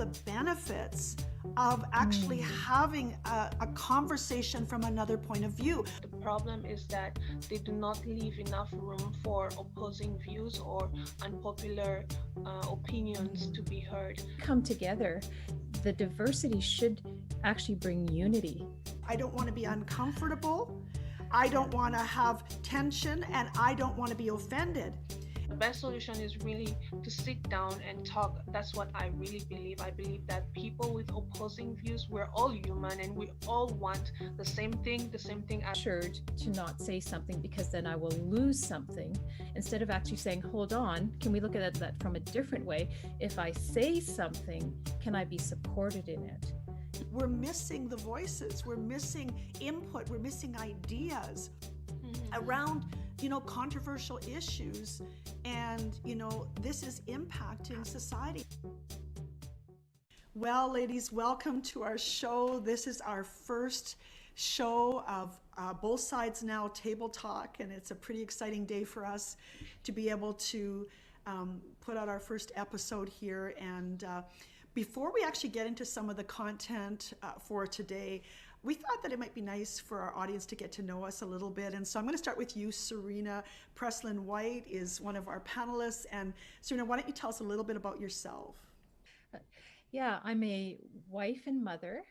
the benefits of actually having a conversation from another point of view. The problem is that they do not leave enough room for opposing views or unpopular opinions to be heard. Come together. The diversity should actually bring unity. I don't want to be uncomfortable. I don't want to have tension, and I don't want to be offended. The best solution is really to sit down and talk. That's what I really believe. I believe that people with opposing views, we're all human and we all want the same thing as Assured to not say something because then I will lose something, instead of actually saying, hold on, can we look at that from a different way? If I say something, can I be supported in it? We're missing the voices, we're missing input, we're missing ideas around, controversial issues, and, this is impacting society. Well, ladies, welcome to our show. This is our first show of Both Sides Now Table Talk, and it's a pretty exciting day for us to be able to put out our first episode here. And before we actually get into some of the content for today, we thought that it might be nice for our audience to get to know us a little bit. And so I'm going to start with you, Serena. Preslin White is one of our panelists. And Serena, why don't you tell us a little bit about yourself? Yeah, I'm a wife and mother,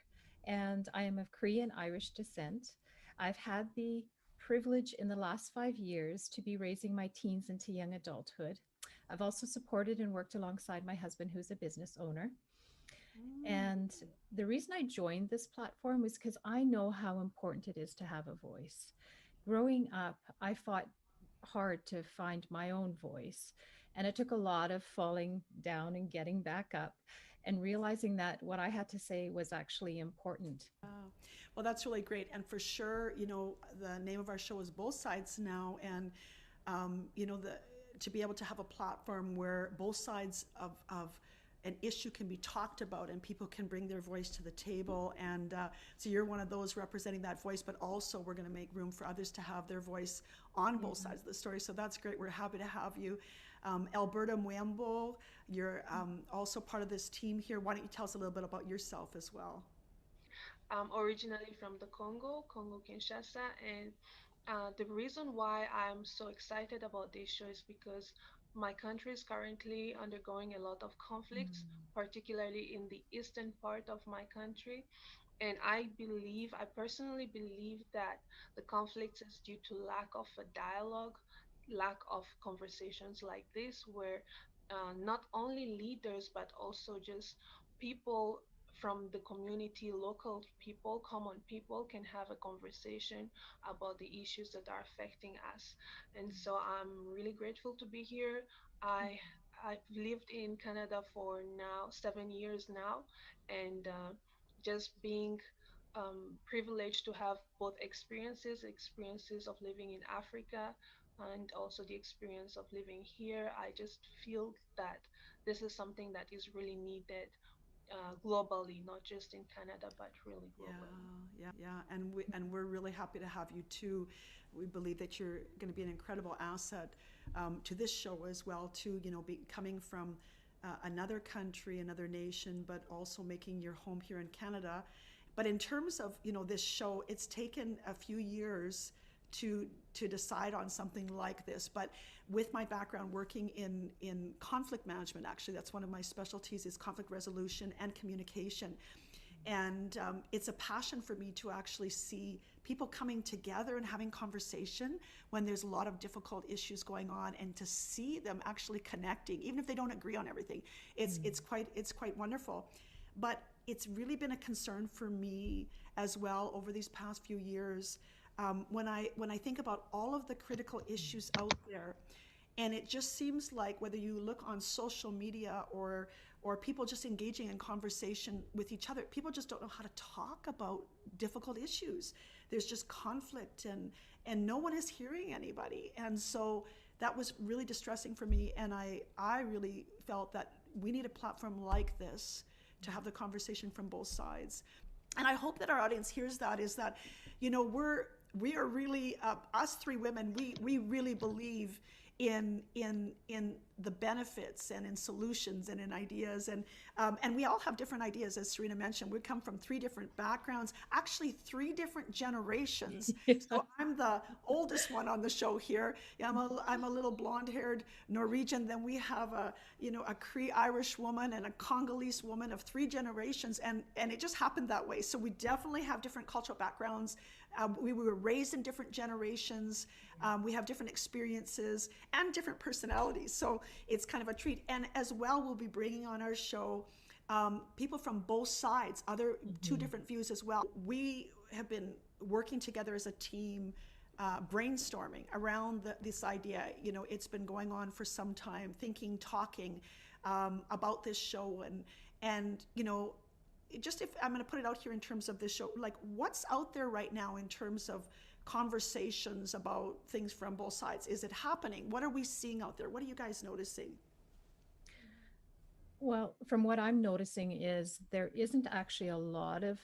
and I am of Korean Irish descent. I've had the privilege in the last 5 years to be raising my teens into young adulthood. I've also supported and worked alongside my husband, who's a business owner. And the reason I joined this platform was because I know how important it is to have a voice. Growing up, I fought hard to find my own voice, and it took a lot of falling down and getting back up and realizing that what I had to say was actually important. Well, that's really great. And for sure, the name of our show is Both Sides Now. And, to be able to have a platform where both sides of an issue can be talked about and people can bring their voice to the table. And so you're one of those representing that voice, but also we're going to make room for others to have their voice on both sides of the story. So that's great. We're happy to have you. Alberta Mwembo, you're also part of this team here. Why don't you tell us a little bit about yourself as well? I'm originally from the Congo, Kinshasa, and the reason why I'm so excited about this show is because my country is currently undergoing a lot of conflicts, particularly in the eastern part of my country. And I personally believe that the conflict is due to lack of a dialogue, lack of conversations like this, where not only leaders, but also just people from the community, local people, common people can have a conversation about the issues that are affecting us. And so I'm really grateful to be here. I I've lived in Canada for now 7 years now, and just being privileged to have both experiences of living in Africa and also the experience of living here. I just feel that this is something that is really needed globally, not just in Canada, but really Yeah, globally. yeah, and we're really happy to have you too. We believe that you're going to be an incredible asset to this show as well. Too, coming from another country, another nation, but also making your home here in Canada. But in terms of this show, it's taken a few years to decide on something like this. But with my background working in conflict management, actually, that's one of my specialties, is conflict resolution and communication. And it's a passion for me to actually see people coming together and having conversation when there's a lot of difficult issues going on, and to see them actually connecting, even if they don't agree on everything. It's quite wonderful. But it's really been a concern for me as well over these past few years, when I think about all of the critical issues out there. And it just seems like, whether you look on social media or people just engaging in conversation with each other, people just don't know how to talk about difficult issues. There's just conflict, and no one is hearing anybody. And so that was really distressing for me. And I really felt that we need a platform like this to have the conversation from both sides. And I hope that our audience hears that, is that, we are really, us three women, we really believe in the benefits and in solutions and in ideas, and we all have different ideas, as Serena mentioned. We come from three different backgrounds, actually three different generations. Yeah. So I'm the oldest one on the show here. Yeah, I'm a little blonde-haired Norwegian. Then we have a Cree Irish woman and a Congolese woman of three generations, and it just happened that way. So we definitely have different cultural backgrounds. We were raised in different generations. We have different experiences and different personalities. So it's kind of a treat. And as well, we'll be bringing on our show people from both sides, other two different views as well. We have been working together as a team, brainstorming around this idea. It's been going on for some time, thinking, talking about this show, and just if I'm going to put it out here in terms of this show, like what's out there right now in terms of conversations about things from both sides? Is it happening? What are we seeing out there? What are you guys noticing? Well, from what I'm noticing is there isn't actually a lot of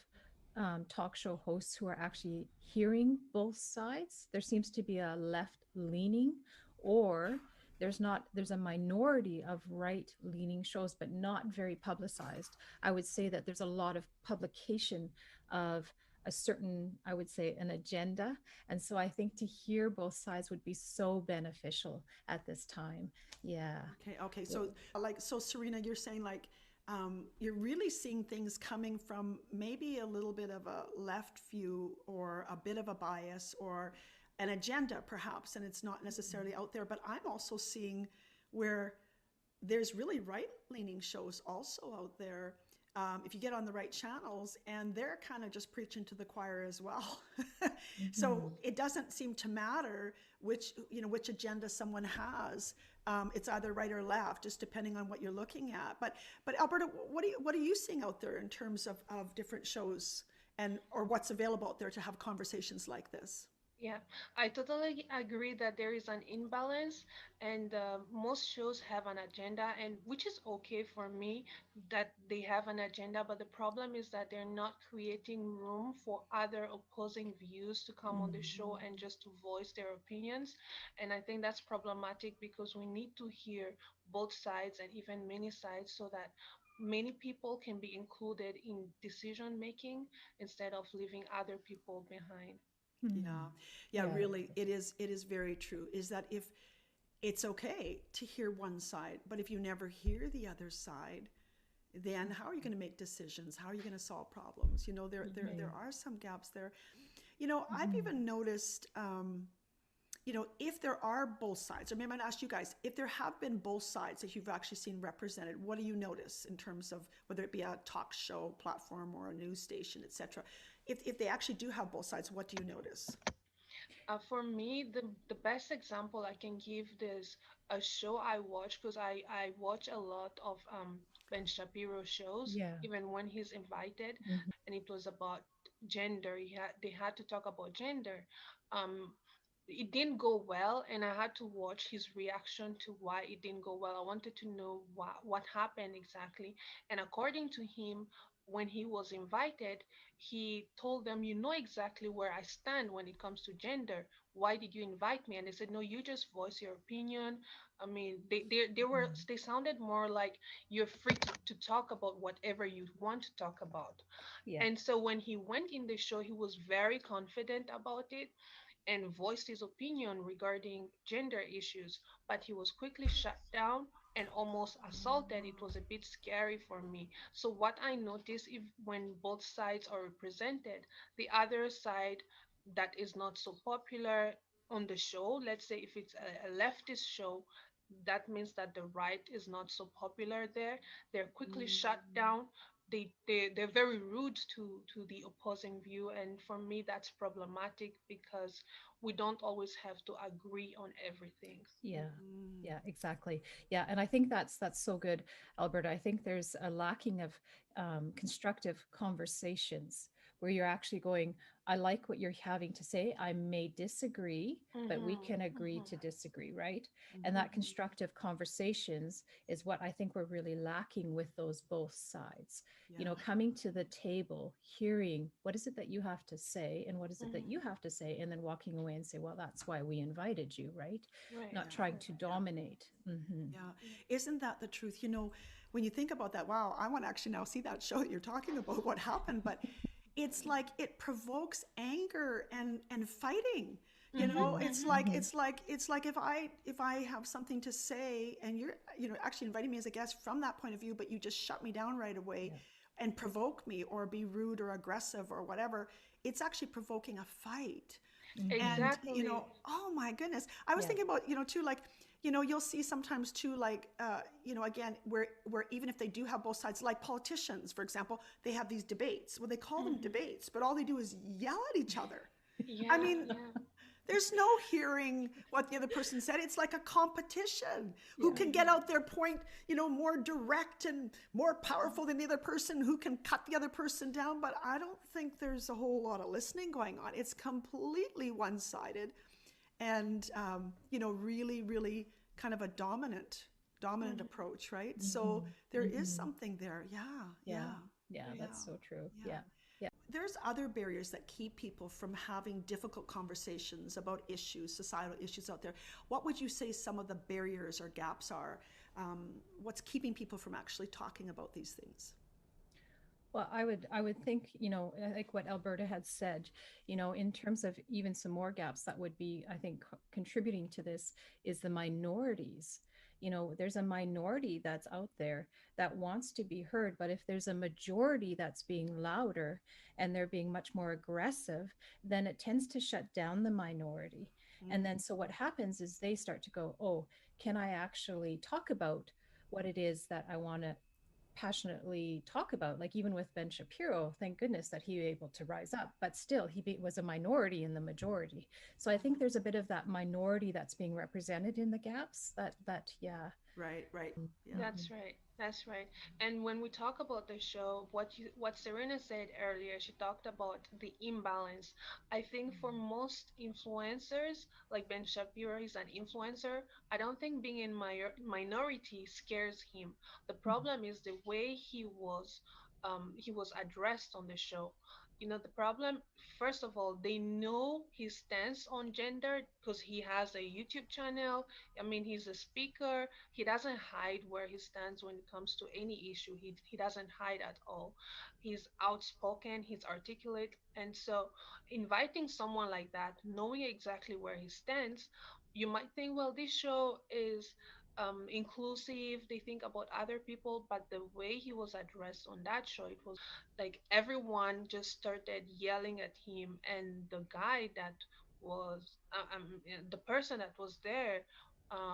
talk show hosts who are actually hearing both sides. There seems to be a left leaning, or there's a minority of right leaning shows, but not very publicized. I would say that there's a lot of publication of a certain, I would say, an agenda. And so I think to hear both sides would be so beneficial at this time. Yeah. Okay. So Serena, you're saying like you're really seeing things coming from maybe a little bit of a left view or a bit of a bias or an agenda perhaps, and it's not necessarily out there. But I'm also seeing where there's really right-leaning shows also out there. If you get on the right channels, and they're kind of just preaching to the choir as well. So it doesn't seem to matter which agenda someone has. It's either right or left, just depending on what you're looking at. But Alberta, what are you seeing out there in terms of different shows or what's available out there to have conversations like this? Yeah, I totally agree that there is an imbalance, and most shows have an agenda, and which is okay for me that they have an agenda. But the problem is that they're not creating room for other opposing views to come on the show and just to voice their opinions. And I think that's problematic because we need to hear both sides and even many sides so that many people can be included in decision making instead of leaving other people behind. Yeah, yeah, Yeah. really, it is very true. Is that if it's okay to hear one side, but if you never hear the other side, then how are you going to make decisions? How are you going to solve problems? There are some gaps there. I've even noticed, if there are both sides, or maybe I'd ask you guys, if there have been both sides that you've actually seen represented, what do you notice in terms of whether it be a talk show platform or a news station, etc.? If they actually do have both sides, what do you notice? For me, the best example I can give is a show I watch because I watch a lot of Ben Shapiro shows, Yeah. even when he's invited, Mhm. and it was about gender. They had to talk about gender. Um, it didn't go well, and I had to watch his reaction to why it didn't go well. I wanted to know what happened exactly. And according to him, when he was invited, he told them, "You know exactly where I stand when it comes to gender. Why did you invite me?" And they said, "No, you just voice your opinion." I mean, they sounded more like you're free to talk about whatever you want to talk about. Yeah. And so when he went in the show, he was very confident about it and voiced his opinion regarding gender issues, but he was quickly shut down and almost assaulted. It was a bit scary for me. So what I notice if when both sides are represented, the other side that is not so popular on the show, let's say if it's a leftist show, that means that the right is not so popular there. They're quickly shut down. They're very rude to the opposing view, and for me that's problematic because we don't always have to agree on everything. Yeah. Mm. Yeah, exactly. Yeah, and I think that's so good, Alberta. I think there's a lacking of constructive conversations where you're actually going, I like what you're having to say. I may disagree, but we Mm-hmm. can agree Mm-hmm. to disagree, right? And that Mhm. constructive conversations is what I think we're really lacking with those both sides. You Yeah. know, coming to the table, hearing what is it that you have to say and what is it that Mm-hmm. you have to say, and then walking away and say, well, that's why we invited you, right? Right. Not Yeah. trying Right. to Yeah. dominate. Yeah. Isn't that the truth? When you think about that, wow, I want to actually now see that show that you're talking about, what happened, but it's like it provokes anger and fighting. Mm-hmm. It's Mm-hmm. like if I have something to say and you're actually inviting me as a guest from that point of view, but you just shut me down right away Yeah. and provoke me or be rude or aggressive or whatever, it's actually provoking a fight. And Exactly. oh my goodness, I was Yeah. thinking about too, like you'll see sometimes too, like again, where even if they do have both sides, like politicians for example, they have these debates. Well, they call them Mm-hmm. debates, but all they do is yell at each other. I Yeah. mean, Yeah. there's no hearing what the other person said. It's like a competition. Who Yeah. can get Mm-hmm. out their point, more direct and more powerful than the other person, who can cut the other person down. But I don't think there's a whole lot of listening going on. It's completely one sided and, really, really kind of a dominant Mm-hmm. approach, right? So Mhm. there is Mhm. something there. Yeah, yeah, Yeah. Yeah, yeah, that's so true. yeah. Yeah. Yeah. There's other barriers that keep people from having difficult conversations about issues, societal issues out there. What would you say some of the barriers or gaps are? What's keeping people from actually talking about these things? Well, I would think, like what Alberta had said, in terms of even some more gaps that would be, I think, contributing to this is the minorities. There's a minority that's out there that wants to be heard, but if there's a majority that's being louder and they're being much more aggressive, then it tends to shut down the minority. And Mm, then so what happens is they start to go, oh, can I actually talk about what it is that I want to passionately talk about? Like even with Ben Shapiro, thank goodness that he was able to rise up, but still was a minority in the majority. So I think there's a bit of that minority that's being represented in the gaps, yeah. right, right. Yeah. Mhm. That's right. That's right. And when we talk about the show, what Serena said earlier, she talked about the imbalance. I think for most influencers, like Ben Shapiro is an influencer, I don't think being in minority scares him. The problem is the way he was addressed on the show. The problem, first of all, they know his stance on gender because he has a YouTube channel. I mean, he's a speaker. He doesn't hide where he stands when it comes to any issue. He doesn't hide at all. He's outspoken, he's articulate. And so, inviting someone like that, knowing exactly where he stands, you might think, well, this show is inclusive. They think about other people, but the way he was addressed on that show, it was like everyone just started yelling at him. And the guy that was, the person that was there,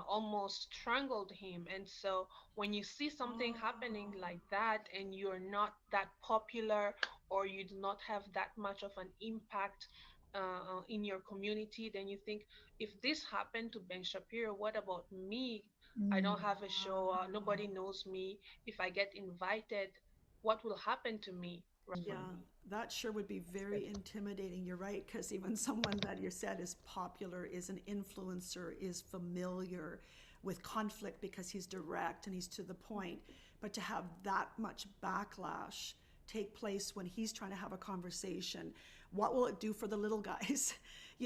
almost strangled him. And so when you see something happening Oh, like that and you're not that popular or you do not have that much of an impact in your community, then you think, if this happened to Ben Shapiro, what about me? I don't Mm. have a show, nobody knows me. If I get invited, what will happen to me? yeah, that sure would be That's good. very intimidating. You're right, because even someone that you said is popular, is an influencer, is familiar with conflict because he's direct and he's to the point. But to have that much backlash take place when he's trying to have a conversation, what will it do for the little guys?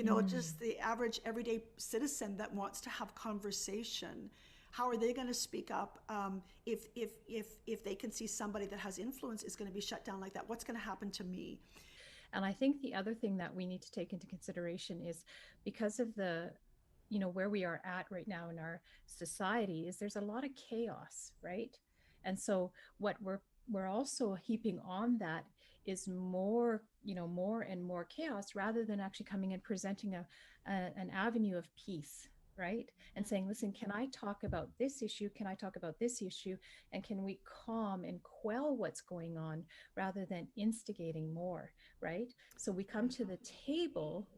Mm. Just the average everyday citizen that wants to have conversation. How are they going to speak up if they can see somebody that has influence is going to be shut down like that? What's going to happen to me? And I think the other thing that we need to take into consideration is because of the, where we are at right now in our society is there's a lot of chaos, right? And so what we're also heaping on that is more, more and more chaos rather than actually coming and presenting an avenue of peace, right? And saying, listen, can I talk about this issue? Can I talk about this issue? And can we calm and quell what's going on rather than instigating more, right? So we come to the table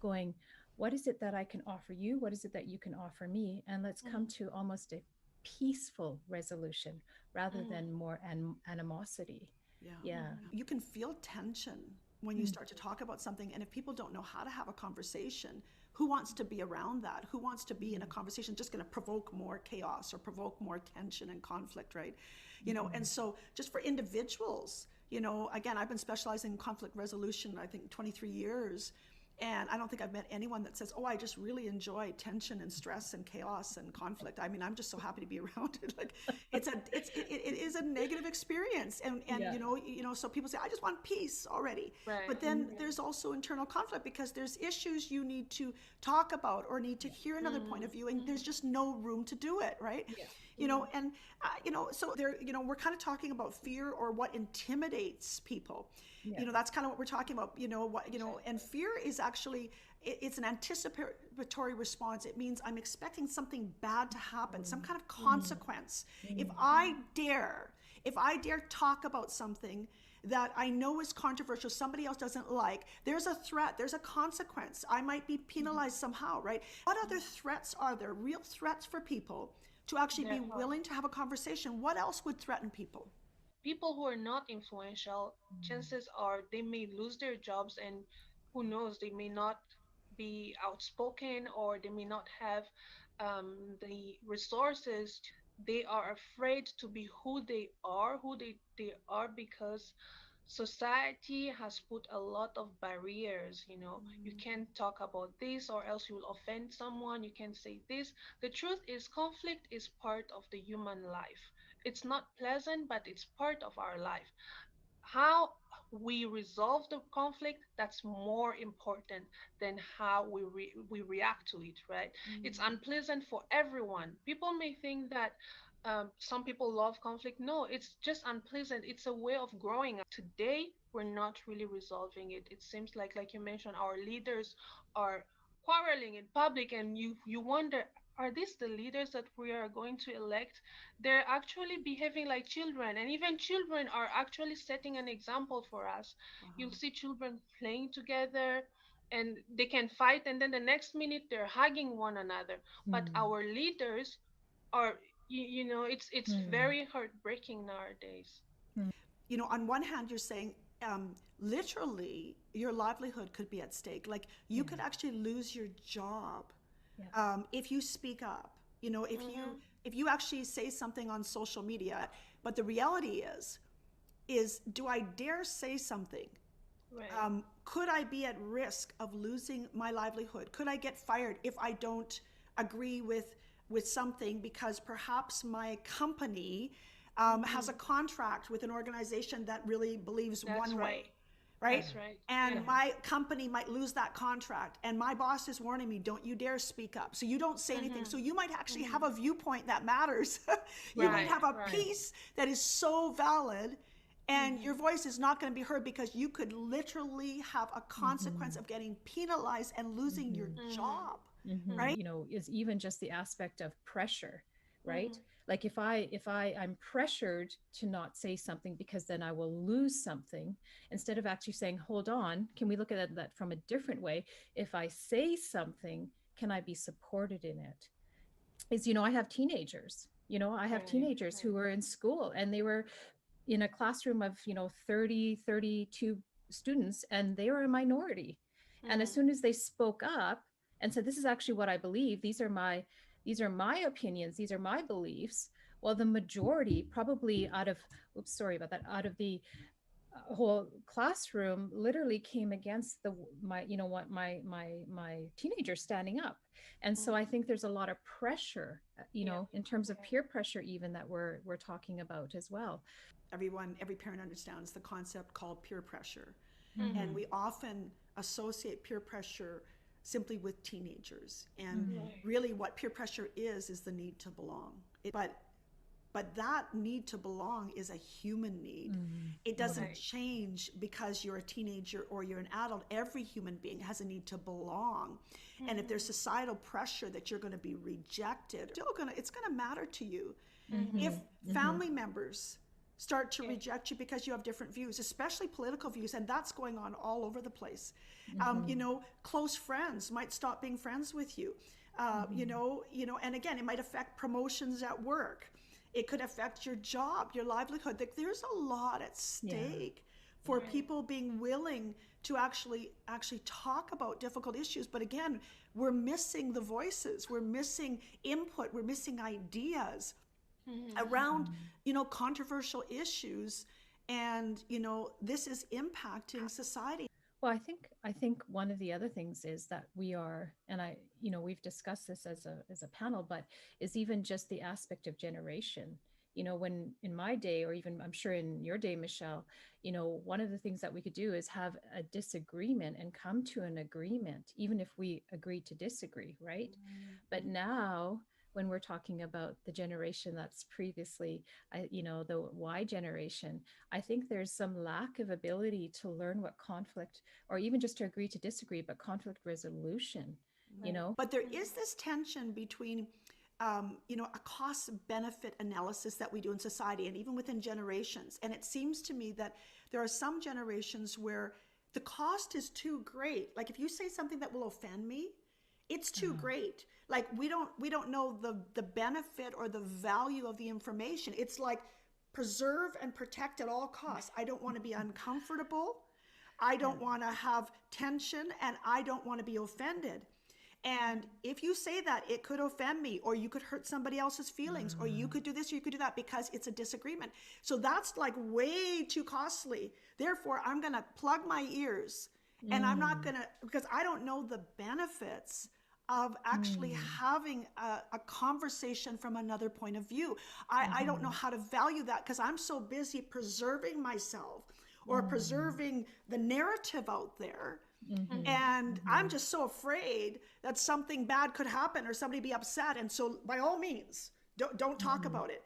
going, what is it that I can offer you? What is it that you can offer me? And let's come Mhm, to almost a peaceful resolution rather mhm, than more animosity. Yeah. Yeah. mhm. You can feel tension. when you start to talk about something. And if people don't know how to have a conversation, who wants to be around that? Who wants to be in a conversation just going to provoke more chaos or provoke more tension and conflict, right? You know, and so just for individuals, you know, again, I've been specializing in conflict resolution, I think 23 years. And I don't think I've met anyone that says, oh, I just really enjoy tension and stress and chaos and conflict. I mean, I'm just so happy to be around it. Like it is a negative experience. And Yeah. you know, so people say, I just want peace already. Right. But then there's also internal conflict because there's issues you need to talk about or need to hear another point of view. And there's just no room to do it, right? Yeah. You know, and, you know, so there, you know, we're kind of talking about fear or what intimidates people. Yeah. You know, that's kind of what we're talking about, you know, what, you know, and fear is actually, it's an anticipatory response. It means I'm expecting something bad to happen, some kind of consequence. If I dare talk about something that I know is controversial, somebody else doesn't like, there's a threat, there's a consequence. I might be penalized somehow, right? What other threats are there, real threats for people to actually be willing to have a conversation? What else would threaten people? People who are not influential, chances are they may lose their jobs, and who knows, they may not be outspoken, or they may not have the resources. They are afraid to be who they are because society has put a lot of barriers. You know, you can't talk about this or else you will offend someone. You can't say this. The truth is, conflict is part of the human life. It's not pleasant, but it's part of our life. How we resolve the conflict, that's more important than how we react to it, right? It's unpleasant for everyone. People may think that some people love conflict. No, it's just unpleasant. It's a way of growing up. Today we're not really resolving it. It seems like you mentioned, our leaders are quarreling in public, and you wonder, are these the leaders that we are going to elect? They're actually behaving like children, and even children are actually setting an example for us. You'll see children playing together, and they can fight, and then the next minute they're hugging one another. But our leaders are, it's very heartbreaking nowadays. You know, on one hand, you're saying literally your livelihood could be at stake. Like you could actually lose your job if you speak up. You know, if you actually say something on social media. But the reality is do I dare say something? Right. Could I be at risk of losing my livelihood? Could I get fired if I don't agree with something because perhaps my company has a contract with an organization that really believes one way, right? That's right. And my company might lose that contract, and my boss is warning me, don't you dare speak up. So you don't say anything. So you might actually have a viewpoint that matters. You might have a piece that is so valid, and your voice is not going to be heard because you could literally have a consequence of getting penalized and losing your job. Right? You know, is even just the aspect of pressure, right? Like if I'm pressured to not say something because then I will lose something, instead of actually saying, hold on, can we look at that from a different way? If I say something, can I be supported in it? Is, you know, I have teenagers, who were in school, and they were in a classroom of, 30, 32 students, and they were a minority. And as soon as they spoke up and said, this is actually what I believe, these are my opinions, these are my beliefs, well, the majority, probably out of the whole classroom, literally came against my teenager standing up. And so I think there's a lot of pressure, in terms of peer pressure even, that we're talking about as well. Every parent understands the concept called peer pressure. And we often associate peer pressure simply with teenagers. And really what peer pressure is the need to belong. But that need to belong is a human need. It doesn't change because you're a teenager or you're an adult. Every human being has a need to belong. And if there's societal pressure that you're going to be rejected, it's going to matter to you. If family members start to reject you because you have different views, especially political views, and that's going on all over the place. Close friends might stop being friends with you. And again, it might affect promotions at work. It could affect your job, your livelihood. There's a lot at stake for Right. people being willing to actually talk about difficult issues. But again, we're missing the voices, we're missing input, we're missing ideas Mhm. around, controversial issues. And, this is impacting society. Well, I think one of the other things is that we are, and we've discussed this as a panel, but is even just the aspect of generation. When in my day, or even I'm sure in your day, Michelle, one of the things that we could do is have a disagreement and come to an agreement, even if we agree to disagree, right? But now, when we're talking about the generation that's previously, the Y generation, I think there's some lack of ability to learn what conflict, or even just to agree to disagree, but conflict resolution, you Right. know? But there is this tension between, a cost benefit analysis that we do in society and even within generations. And it seems to me that there are some generations where the cost is too great. Like if you say something that will offend me, it's too great. Like we don't know the benefit or the value of the information. It's like preserve and protect at all costs. I don't want to be uncomfortable. I Yeah. don't want to have tension, and I don't want to be offended. And if you say that, it could offend me, or you could hurt somebody else's feelings, or you could do this, or you could do that because it's a disagreement. So that's like way too costly. Therefore, I'm going to plug my ears, and I'm not Mm, going to, because I don't know the benefits of actually mm, having a conversation from another point of view. I don't know mhm, how to value that because I'm so busy preserving myself or mm, preserving the narrative out there. mhm, And I'm mhm, just so afraid that something bad could happen or somebody be upset. And so, by all means, don't talk mhm. about it.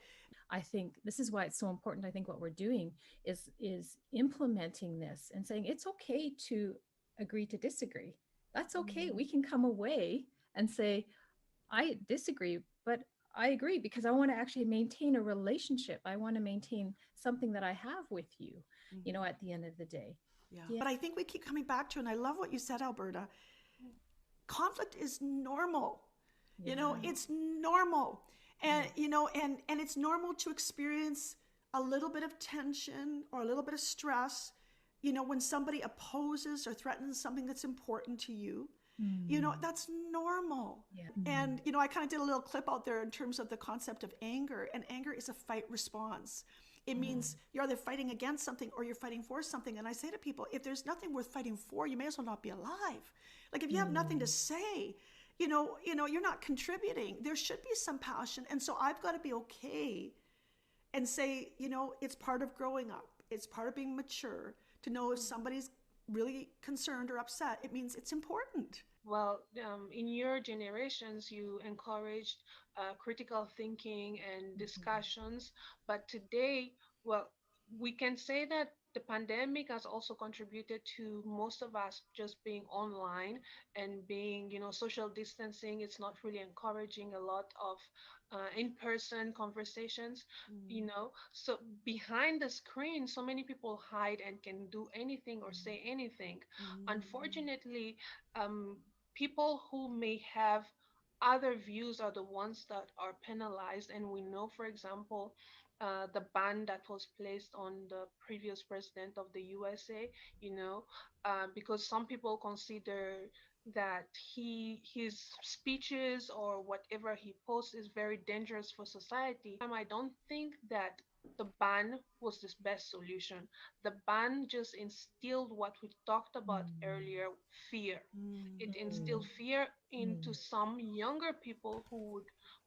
I think this is why it's so important. I think what we're doing is implementing this and saying it's okay to agree to disagree. That's okay. We can come away and say, I disagree, but I agree because I want to actually maintain a relationship. I want to maintain something that I have with you, at the end of the day. Yeah. Yeah. But I think we keep coming back to, and I love what you said, Alberta. Conflict is normal. Yeah. It's normal. And, Yeah. and it's normal to experience a little bit of tension or a little bit of stress, when somebody opposes or threatens something that's important to you. Mm. That's normal. Yeah. And, I kind of did a little clip out there in terms of the concept of anger, and anger is a fight response. It Mm. means you're either fighting against something or you're fighting for something. And I say to people, if there's nothing worth fighting for, you may as well not be alive. Like if you have nothing to Mm. say, you're not contributing. There should be some passion. And so I've got to be okay and say, it's part of growing up. It's part of being mature to know if somebody's really concerned or upset, it means it's important. Well, in your generations, you encouraged critical thinking and Mhm. discussions, but today, well, we can say that the pandemic has also contributed to most of us just being online and being, social distancing. It's not really encouraging a lot of in-person conversations, So behind the screen, so many people hide and can do anything or say anything. Unfortunately, um, people who may have other views are the ones that are penalized. And we know, for example, the ban that was placed on the previous president of the USA, because some people consider that his speeches or whatever he posts is very dangerous for society. I don't think that the ban was the best solution. The ban just instilled what we talked about Mm. earlier, fear. It instilled Mm. fear into Mm. some younger people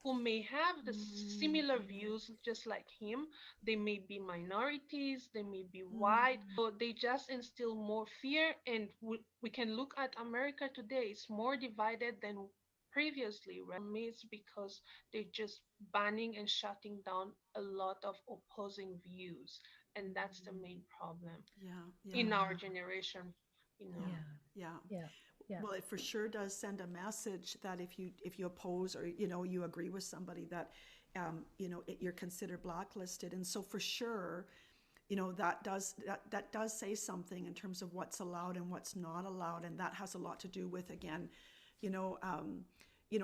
who may have the similar views just like him. They may be minorities, they may be white, so they just instill more fear. And we can look at America today, it's more divided than previously, right? For me, it's because they're just banning and shutting down a lot of opposing views, and that's the main problem Yeah, yeah, in our Yeah. yeah, generation. Yeah. yeah. Yeah. Yeah. Well, it for sure does send a message that if you oppose or you agree with somebody that you're considered blacklisted. And so for sure, that does say something in terms of what's allowed and what's not allowed, and that has a lot to do with, again, you know um,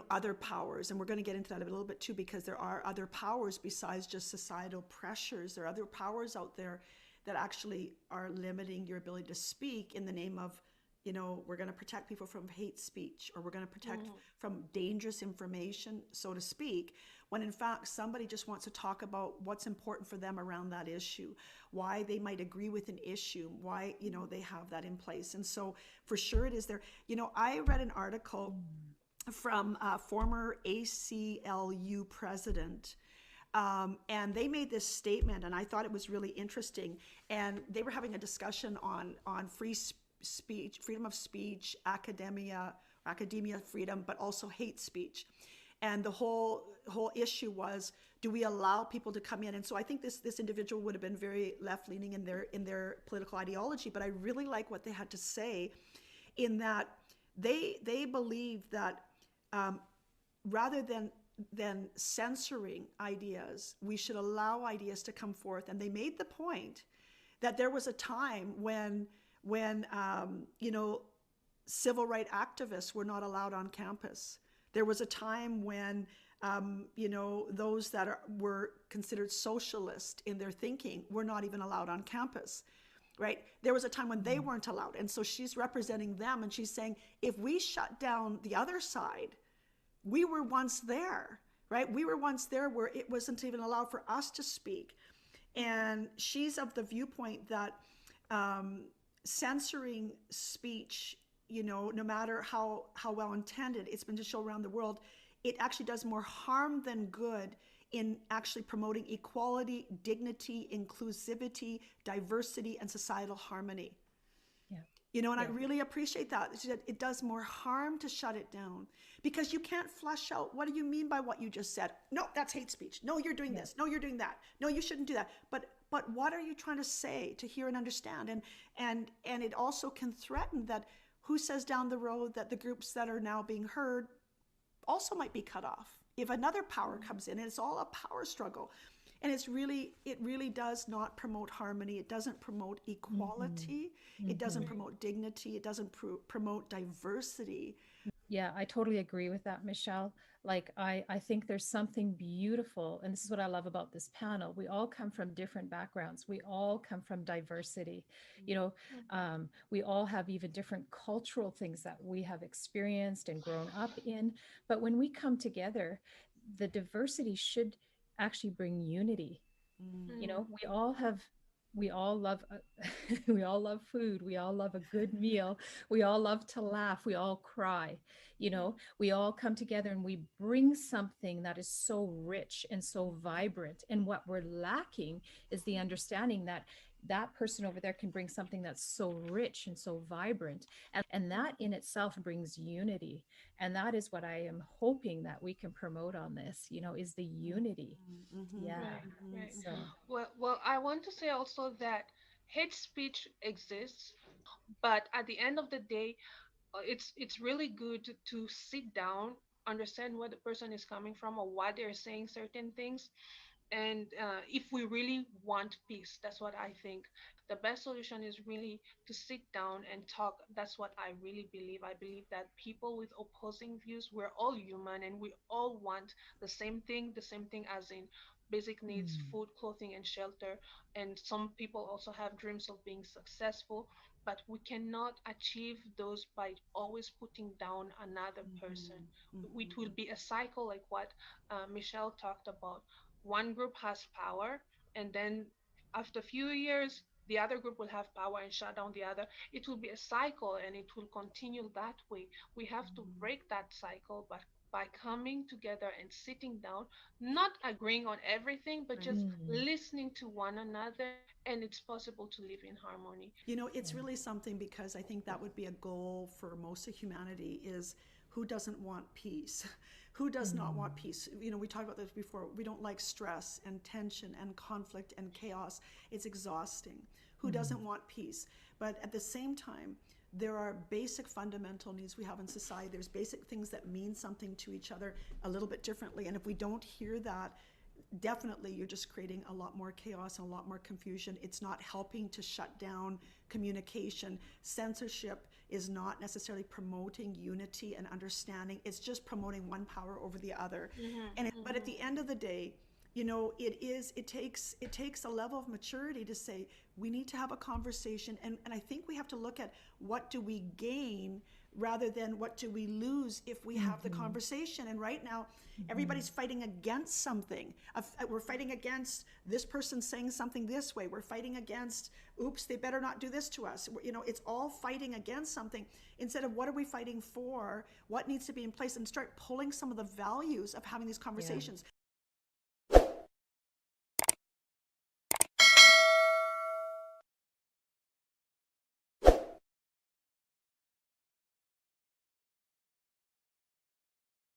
other powers. And we're going to get into that a little bit too, because there are other powers besides just societal pressures. There are other powers out there that actually are limiting your ability to speak in the name of, you know, we're going to protect people from hate speech, or we're going to protect from dangerous information, so to speak, when in fact somebody just wants to talk about what's important for them around that issue, why they might agree with an issue, why, you know, they have that in place. And so for sure it is there. You know, I read an article from a former ACLU president, and they made this statement, and I thought it was really interesting. And they were having a discussion on free speech, freedom of speech, academia freedom, but also hate speech. And the whole issue was, do we allow people to come in? And so I think this individual would have been very left-leaning in their political ideology, but I really like what they had to say, in that they believe that rather than censoring ideas, we should allow ideas to come forth. And they made the point that there was a time when you know, civil rights activists were not allowed on campus. There was a time when you know, those that were considered socialist in their thinking were not even allowed on campus, right? There was a time when they weren't allowed. And so she's representing them, and she's saying, if we shut down the other side, we were once there, right? We were once there where it wasn't even allowed for us to speak. And she's of the viewpoint that censoring speech, you know, no matter how well intended, it's been to show around the world, it actually does more harm than good in actually promoting equality, dignity, inclusivity, diversity, and societal harmony. Yeah. You know, and I really appreciate that. She said it does more harm to shut it down, because you can't flesh out, what do you mean by what you just said? No, that's hate speech. No, you're doing this. No, you're doing that. No, you shouldn't do that. But what are you trying to say, to hear and understand? And it also can threaten that, who says down the road that the groups that are now being heard also might be cut off if another power comes in, and it's all a power struggle. And it really does not promote harmony. It doesn't promote equality. It doesn't promote dignity. It doesn't promote diversity. Yeah, I totally agree with that, Michelle. Like, I think there's something beautiful, and this is what I love about this panel. We all come from different backgrounds. We all come from diversity. You know, we all have even different cultural things that we have experienced and grown up in. But when we come together, the diversity should actually bring unity. You know, we all love we all love food, we all love a good meal, we all love to laugh, we all cry. You know, we all come together and we bring something that is so rich and so vibrant, and what we're lacking is the understanding that that person over there can bring something that's so rich and so vibrant, and that in itself brings unity. And that is what I am hoping that we can promote on this, you know, is the unity. Yeah. Right. So Well, I want to say also that hate speech exists, but at the end of the day, it's really good to sit down, understand where the person is coming from or why they're saying certain things. And if we really want peace, that's what I think. The best solution is really to sit down and talk. That's what I really believe. I believe that people with opposing views, we're all human and we all want the same thing as in basic needs, food, clothing, and shelter. And some people also have dreams of being successful, but we cannot achieve those by always putting down another person. It will be a cycle like what Michelle talked about. One group has power, and then after a few years the other group will have power and shut down the other. It will be a cycle and it will continue that way. We have to break that cycle, but by coming together and sitting down, not agreeing on everything, but just listening to one another, and it's possible to live in harmony. You know, it's really something, because I think that would be a goal for most of humanity, is who doesn't want peace? Who does not want peace? You know, we talked about this before. We don't like stress and tension and conflict and chaos. It's exhausting. Who doesn't want peace? But at the same time, there are basic fundamental needs we have in society. There's basic things that mean something to each other a little bit differently. And if we don't hear that, definitely you're just creating a lot more chaos and a lot more confusion. It's not helping to shut down communication. Censorship is not necessarily promoting unity and understanding. It's just promoting one power over the other. But at the end of the day, you know, it takes a level of maturity to say, we need to have a conversation. And I think we have to look at what do we gain rather than what do we lose if we have the conversation. And right now, everybody's fighting against something. We're fighting against this person saying something this way. We're fighting against, oops, they better not do this to us. You know, it's all fighting against something instead of what are we fighting for, what needs to be in place, and start pulling some of the values of having these conversations.